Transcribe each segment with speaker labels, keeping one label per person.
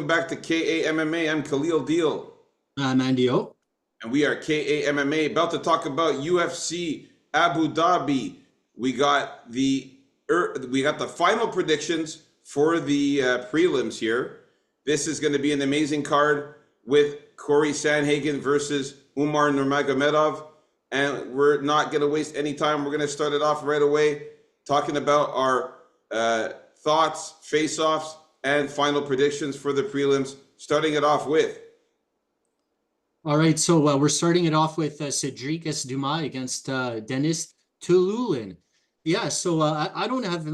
Speaker 1: welcome back to KAMMA. I'm Khalil Deal.
Speaker 2: I'm Andio.
Speaker 1: And we are KAMMA, about to talk about UFC Abu Dhabi. We got the final predictions for the prelims here. This is going to be an amazing card with Corey Sandhagen versus Umar Nurmagomedov. And we're not going to waste any time. We're going to start it off right away talking about our thoughts, face-offs, and final predictions for the prelims. Starting it off with.
Speaker 2: All right, so we're starting it off with Cedric Dumas against Denis Tululin. Yeah, so I don't have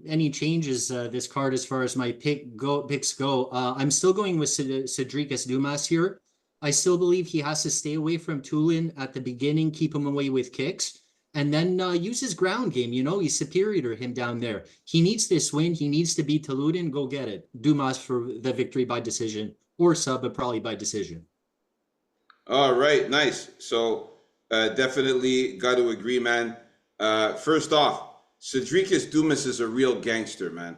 Speaker 2: any changes this card as far as my picks go. I'm still going with Cedric Dumas here. I still believe he has to stay away from Tulin at the beginning, keep him away with kicks, and then use his ground game. You know, he's superior to him down there. He needs this win. He needs to beat Tuludin. Go get it. Dumas for the victory by decision or sub, but probably by decision.
Speaker 1: All right, nice. So definitely got to agree, man. First off, Cedricus Dumas is a real gangster, man.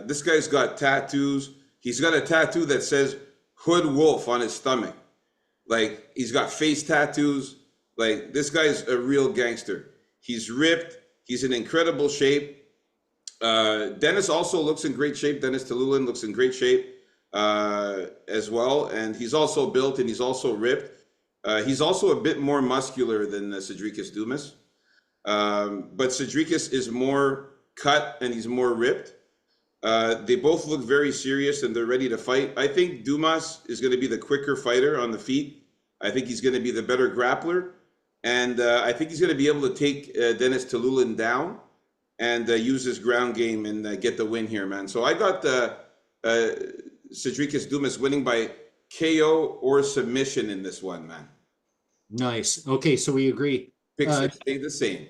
Speaker 1: This guy's got tattoos. He's got a tattoo that says Hood Wolf on his stomach. Like, he's got face tattoos. Like, this guy's a real gangster. He's ripped. He's in incredible shape. Dennis also looks in great shape. Denis Tululin looks in great shape as well. And he's also built and he's also ripped. He's also a bit more muscular than Cedricus Dumas. But Cedricus is more cut and he's more ripped. They both look very serious and they're ready to fight. I think Dumas is going to be the quicker fighter on the feet. I think he's going to be the better grappler. And I think he's going to be able to take Denis Tululin down and use his ground game and get the win here, man. So I got Cedricus Dumas winning by KO or submission in this one, man.
Speaker 2: Nice. Okay, so we agree.
Speaker 1: Picks stay the same.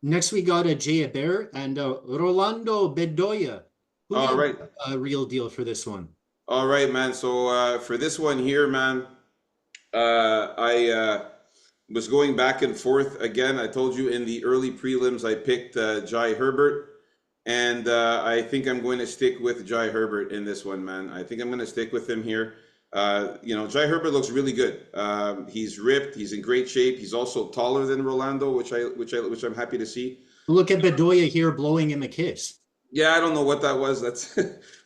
Speaker 2: Next, we got a Jay Aber and Rolando Bedoya.
Speaker 1: All right.
Speaker 2: A real deal for this one.
Speaker 1: All right, man. So for this one here, man, I was going back and forth again. I told you in the early prelims I picked Jai Herbert, and I think I'm going to stick with Jai Herbert in this one, man. I think I'm going to stick with him here. Jai Herbert looks really good. He's ripped. He's in great shape. He's also taller than Rolando, which I'm happy to see.
Speaker 2: Look at Bedoya here blowing him a kiss.
Speaker 1: Yeah, I don't know what that was. That's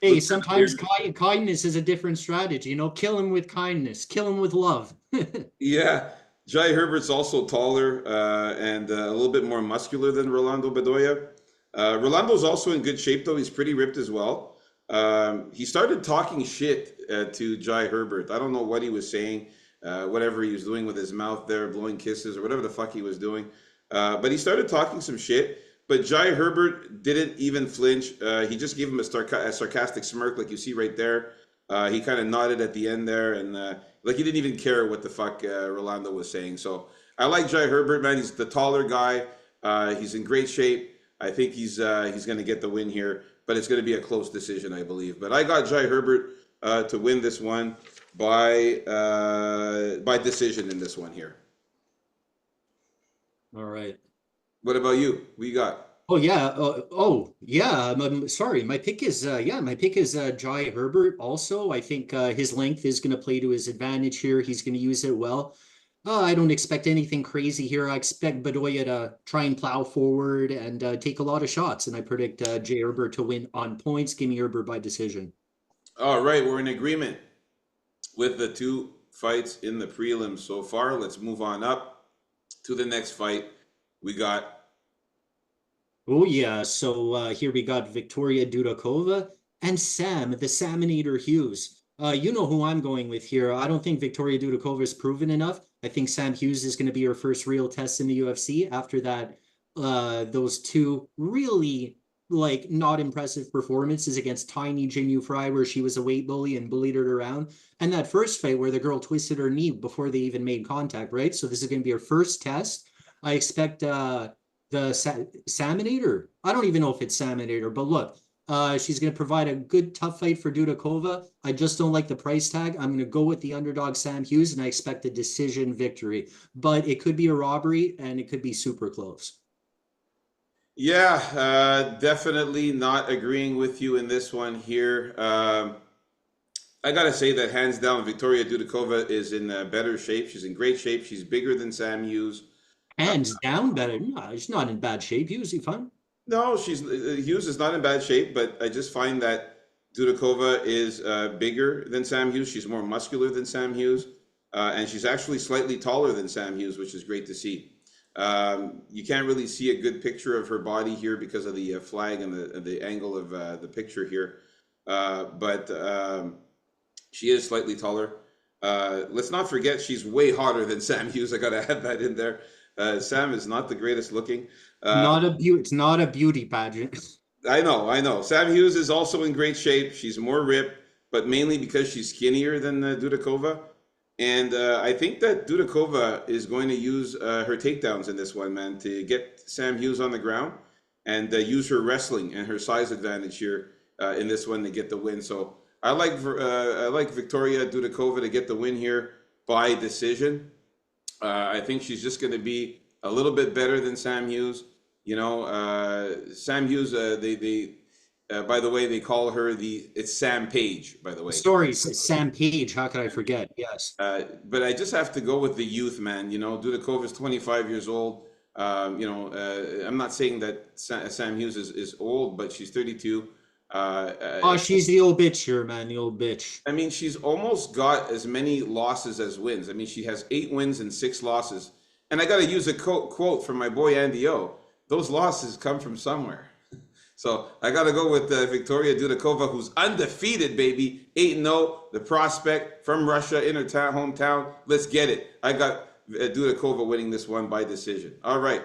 Speaker 2: hey, sometimes kindness is a different strategy. You know, kill him with kindness, kill him with love.
Speaker 1: Yeah, Jai Herbert's also taller and a little bit more muscular than Rolando Bedoya. Rolando's also in good shape, though. He's pretty ripped as well. He started talking shit to Jai Herbert. I don't know what he was saying, whatever he was doing with his mouth there, blowing kisses or whatever the fuck he was doing. But he started talking some shit. But Jai Herbert didn't even flinch. He just gave him a sarcastic smirk like you see right there. He kind of nodded at the end there, and like he didn't even care what the fuck Rolando was saying. So I like Jai Herbert, man. He's the taller guy. He's in great shape. I think he's going to get the win here, but it's going to be a close decision, I believe. But I got Jai Herbert to win this one by decision in this one here.
Speaker 2: All right.
Speaker 1: What about you? What you got?
Speaker 2: Oh yeah. I'm sorry. My pick is Jai Herbert. Also, I think his length is going to play to his advantage here. He's going to use it well. I don't expect anything crazy here. I expect Bedoya to try and plow forward and take a lot of shots. And I predict Jai Herbert to win on points. Give me Herbert by decision.
Speaker 1: All right, we're in agreement with the two fights in the prelims so far. Let's move on up to the next fight. We got.
Speaker 2: Oh yeah, so here we got Victoria Dudakova and Sam, the Salmonator Hughes. You know who I'm going with here. I don't think Victoria Dudakova is proven enough. I think Sam Hughes is going to be her first real test in the UFC after that. Those two really not impressive performances against tiny Jinyu Fry, where she was a weight bully and bullied her around, and that first fight where the girl twisted her knee before they even made contact. Right, so this is going to be her first test. I expect the Salmonator. I don't even know if it's Salmonator, but look, she's going to provide a good tough fight for Dudakova. I just don't like the price tag. I'm going to go with the underdog Sam Hughes, and I expect a decision victory. But it could be a robbery, and it could be super close.
Speaker 1: Yeah, definitely not agreeing with you in this one here. I gotta say that hands down, Victoria Dudikova is in better shape. She's in great shape. She's bigger than Sam Hughes. Uh,
Speaker 2: Hands down better. No, he's not in bad shape. Usually fine.
Speaker 1: no, she's Hughes is not in bad shape, but I just find that Dudikova is bigger than Sam Hughes. She's more muscular than Sam Hughes, and she's actually slightly taller than Sam Hughes, which is great to see. You can't really see a good picture of her body here because of the flag and the angle of the picture here, but she is slightly taller. Let's not forget she's way hotter than Sam Hughes. I gotta add that in there. Sam is not the greatest looking.
Speaker 2: Not a beauty. It's not a beauty pageant.
Speaker 1: I know, I know. Sam Hughes is also in great shape. She's more ripped, but mainly because she's skinnier than Dudikova. And I think that Dudikova is going to use her takedowns in this one, man, to get Sam Hughes on the ground and use her wrestling and her size advantage here in this one to get the win. So I like Victoria Dudikova to get the win here by decision. I think she's just going to be a little bit better than Sam Hughes. You know, Sam Hughes. By the way, they call her it's Sam Page. By the way,
Speaker 2: Stories. Sam Page. How could I forget? Yes.
Speaker 1: but I just have to go with the youth, man. You know, Dudikov is 25 years old. I'm not saying that Sam Hughes is old, but she's 32.
Speaker 2: Oh, she's the old bitch here, man. The old bitch.
Speaker 1: I mean, she's almost got as many losses as wins. I mean, she has 8 wins and 6 losses. And I got to use a quote from my boy Andy O. Those losses come from somewhere. So I got to go with Victoria Dudikova, who's undefeated, baby. 8-0, the prospect from Russia in her hometown. Let's get it. I got Dudikova winning this one by decision. All right.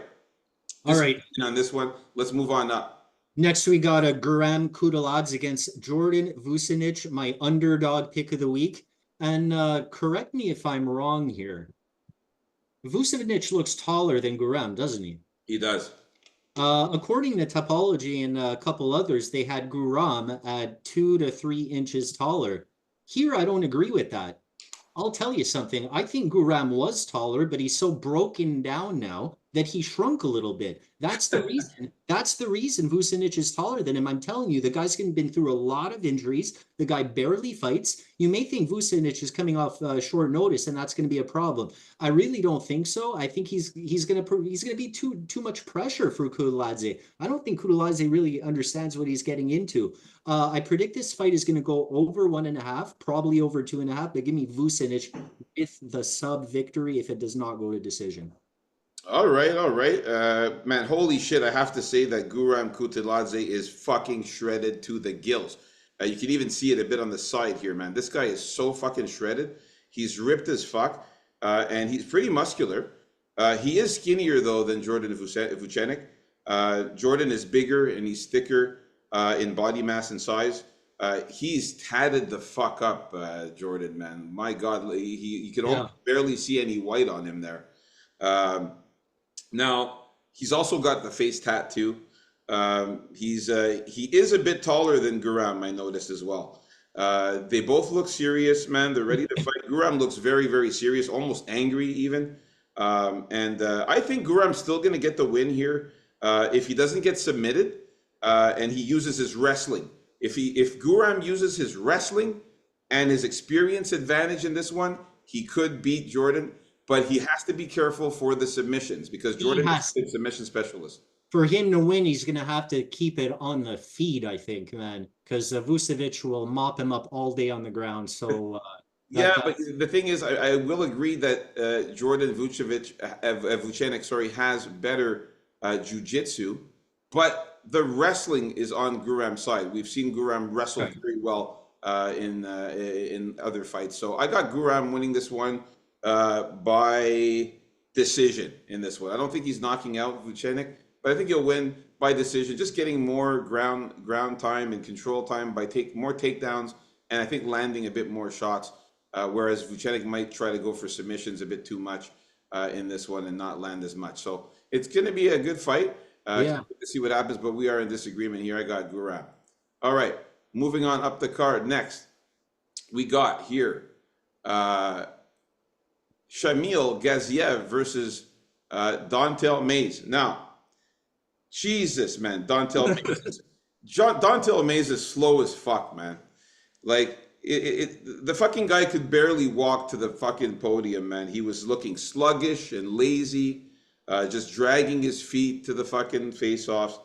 Speaker 2: All right.
Speaker 1: On this one, let's move on up.
Speaker 2: Next, we got a Guram Kudaladze against Jordan Vucinic, my underdog pick of the week. And correct me if I'm wrong here. Vucinic looks taller than Guram, doesn't he?
Speaker 1: He does.
Speaker 2: According to Topology and a couple others, they had Guram at 2 to 3 inches taller. Here, I don't agree with that. I'll tell you something. I think Guram was taller, but he's so broken down now that he shrunk a little bit. That's the reason. That's the reason Vucinic is taller than him. I'm telling you, the guy's been through a lot of injuries. The guy barely fights. You may think Vucinic is coming off short notice, and that's going to be a problem. I really don't think so. I think he's going to be too much pressure for Kudaladze. I don't think Kudaladze really understands what he's getting into. I predict this fight is going to go over 1.5, probably over 2.5. But give me Vucinic with the sub victory if it does not go to decision.
Speaker 1: All right, all right. Man, holy shit, I have to say that Guram Kutladze is fucking shredded to the gills. You can even see it a bit on the side here, man. This guy is so fucking shredded. He's ripped as fuck, and he's pretty muscular. He is skinnier, though, than Jordan Vucenic. Jordan is bigger, and he's thicker in body mass and size. He's tatted the fuck up, Jordan, man. My God, you can almost barely see any white on him there. Now, he's also got the face tattoo. He is a bit taller than Guram, I noticed as well. They both look serious, man. They're ready to fight. Guram looks very, very serious, almost angry even. I think Guram's still going to get the win here if he doesn't get submitted and he uses his wrestling. If Guram uses his wrestling and his experience advantage in this one, he could beat Jordan. But he has to be careful for the submissions because Jordan is a submission specialist.
Speaker 2: For him to win, he's going to have to keep it on the feet, I think, man, because Vucevic will mop him up all day on the ground. So
Speaker 1: but the thing is, I will agree that Jordan Vucenic, has better jiu-jitsu, but the wrestling is on Guram's side. We've seen Guram wrestle very well in other fights. So I got Guram winning this one by decision in this one. I don't think he's knocking out Vucenic, but I think he'll win by decision, just getting more ground time and control time by more takedowns, and I think landing a bit more shots, whereas Vucenic might try to go for submissions a bit too much in this one and not land as much. So it's going to be a good fight. To see what happens, but we are in disagreement here. I got Guram. All right, moving on up the card. Next, we got here Shamil Gaziev versus Dontel Mays. Now, Jesus, man, Dontel Mays. Dontel Mays is slow as fuck, man. Like, the fucking guy could barely walk to the fucking podium, man. He was looking sluggish and lazy, just dragging his feet to the fucking face-offs.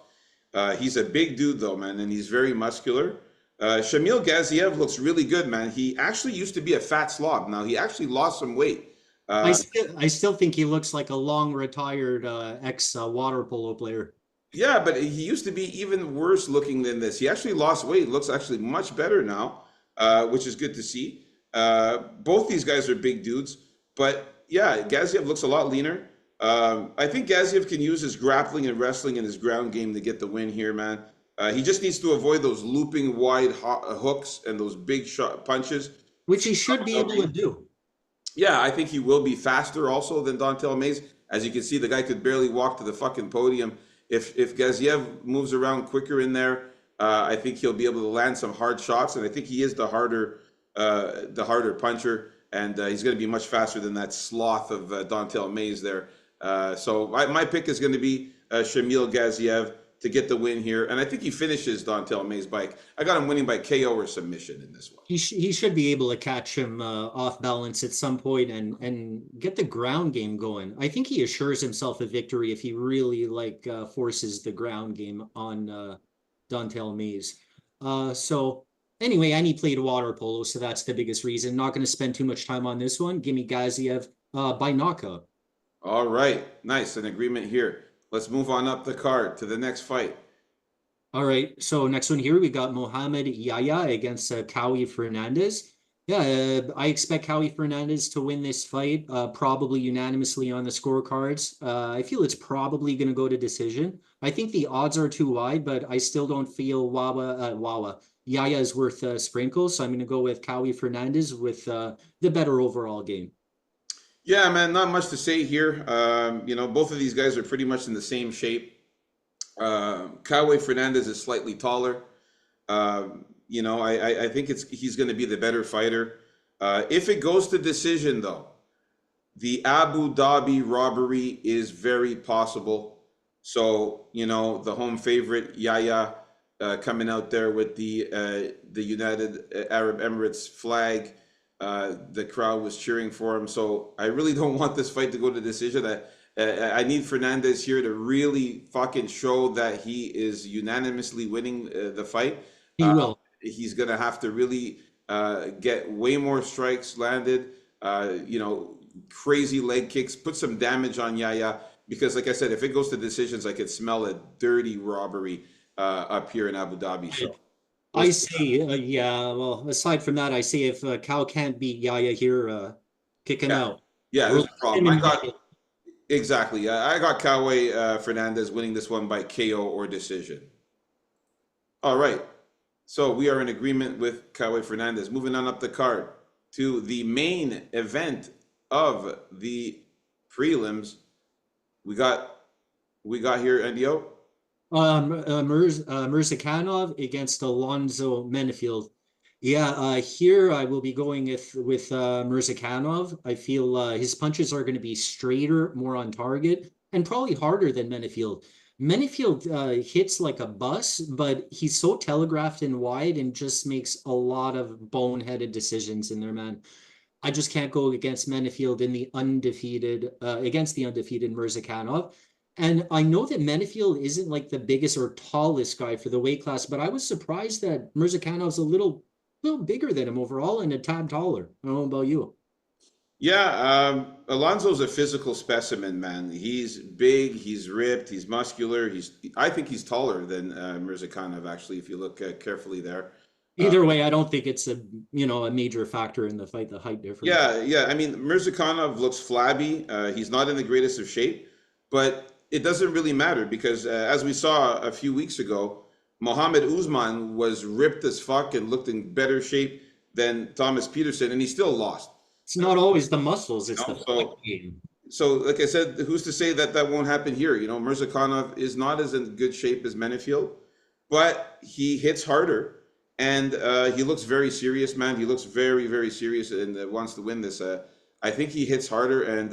Speaker 1: He's a big dude though, man, and he's very muscular. Shamil Gaziev looks really good, man. He actually used to be a fat slob. Now he actually lost some weight.
Speaker 2: I still think he looks like a long retired ex water polo player.
Speaker 1: Yeah, but he used to be even worse looking than this. He actually lost weight. Looks actually much better now, which is good to see. Both these guys are big dudes, but yeah, Gaziev looks a lot leaner. I think Gaziev can use his grappling and wrestling and his ground game to get the win here, man. He just needs to avoid those looping wide hooks and those big shot punches.
Speaker 2: Which he should be able to do.
Speaker 1: Yeah, I think he will be faster also than Dontel Mays. As you can see, the guy could barely walk to the fucking podium. If Gaziev moves around quicker in there, I think he'll be able to land some hard shots, and I think he is the harder puncher, and he's going to be much faster than that sloth of Dontel Mays there. So my pick is going to be Shamil Gaziev to get the win here, and I think he finishes Dontel Mays by. I got him winning by KO or submission in this one.
Speaker 2: He should be able to catch him off balance at some point and get the ground game going. I think he assures himself a victory if he really forces the ground game on Dontel Mays. So anyway, and he played water polo, so that's the biggest reason. Not going to spend too much time on this one. Give me Gaziev by knockout.
Speaker 1: All right, nice, an agreement here. Let's move on up the card to the next fight.
Speaker 2: All right, so next one here, we got Mohamed Yahya against Cowie Fernandez. Yeah, I expect Cowie Fernandez to win this fight, probably unanimously on the scorecards. I feel it's probably going to go to decision. I think the odds are too wide, but I still don't feel Yahya is worth a sprinkle, so I'm going to go with Cowie Fernandez with the better overall game.
Speaker 1: Yeah, man, not much to say here. Both of these guys are pretty much in the same shape. Cowie Fernandez is slightly taller. I think he's going to be the better fighter. If it goes to decision, though, the Abu Dhabi robbery is very possible. So, the home favorite, Yahya, coming out there with the United Arab Emirates flag. The crowd was cheering for him. So I really don't want this fight to go to decision. I need Fernandez here to really fucking show that he is unanimously winning the fight.
Speaker 2: He will.
Speaker 1: He's going to have to really get way more strikes landed, crazy leg kicks, put some damage on Yahya. Because like I said, if it goes to decisions, I could smell a dirty robbery up here in Abu Dhabi. So
Speaker 2: I say, well, aside from that, I say if Cal can't beat Yahya here, kick him out.
Speaker 1: Yeah, there's a problem. Exactly. I got Cowie Fernandez winning this one by KO or decision. All right. So we are in agreement with Cowie Fernandez. Moving on up the card to the main event of the prelims. We got here, Ndio.
Speaker 2: Mirzakhanov against Alonzo Menefield. Yeah, here I will be going with Mirzakhanov. I feel his punches are going to be straighter, more on target, and probably harder than Menefield. Menefield hits like a bus, but he's so telegraphed and wide and just makes a lot of boneheaded decisions in there, man. I just can't go against Menefield in the undefeated against the undefeated Mirzakhanov. And I know that Menefield isn't like the biggest or tallest guy for the weight class, but I was surprised that Mirzakhanov's a little bigger than him overall and a tad taller. I don't know about you.
Speaker 1: Yeah, Alonzo's a physical specimen, man. He's big, he's ripped, he's muscular. I think he's taller than Mirzakhanov, actually, if you look carefully there.
Speaker 2: Either way, I don't think it's a major factor in the fight, the height difference.
Speaker 1: Yeah. I mean, Mirzakhanov looks flabby. He's not in the greatest of shape, but it doesn't really matter because as we saw a few weeks ago, Mohammed Usman was ripped as fuck and looked in better shape than Thomas Peterson, and he still lost.
Speaker 2: It's not always the muscles; it's the game.
Speaker 1: So, like I said, who's to say that won't happen here? Mirzakhanov is not as in good shape as Menefield, but he hits harder. And he looks very serious, man. He looks very, very serious and wants to win this. I think he hits harder, and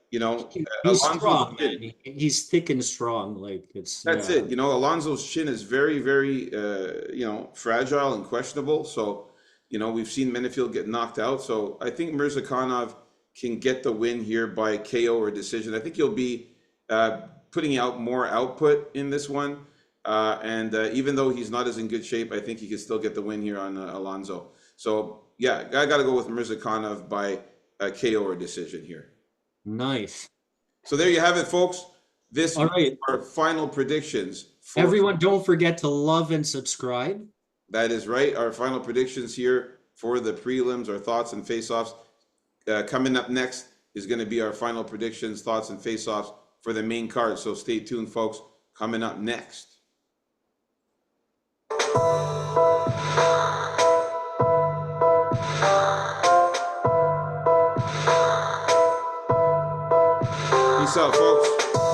Speaker 2: he's strong, man. He's thick and strong.
Speaker 1: That's it. Alonzo's chin is very, very, fragile and questionable. So, You know, we've seen Menifield get knocked out, so I think Mirzakhanov can get the win here by KO or decision. I think he'll be putting out more output in this one. And even though he's not as in good shape, I think he can still get the win here on Alonso. So, yeah, I got to go with Mirzakhanov by KO or decision here.
Speaker 2: Nice.
Speaker 1: So there you have it, folks. This
Speaker 2: All right.
Speaker 1: are final predictions.
Speaker 2: Everyone, don't forget to love and subscribe.
Speaker 1: That is right. Our final predictions here for the prelims, our thoughts and face-offs. Coming up next is going to be our final predictions, thoughts, and face-offs for the main card. So stay tuned, folks. Coming up next. Peace out, folks.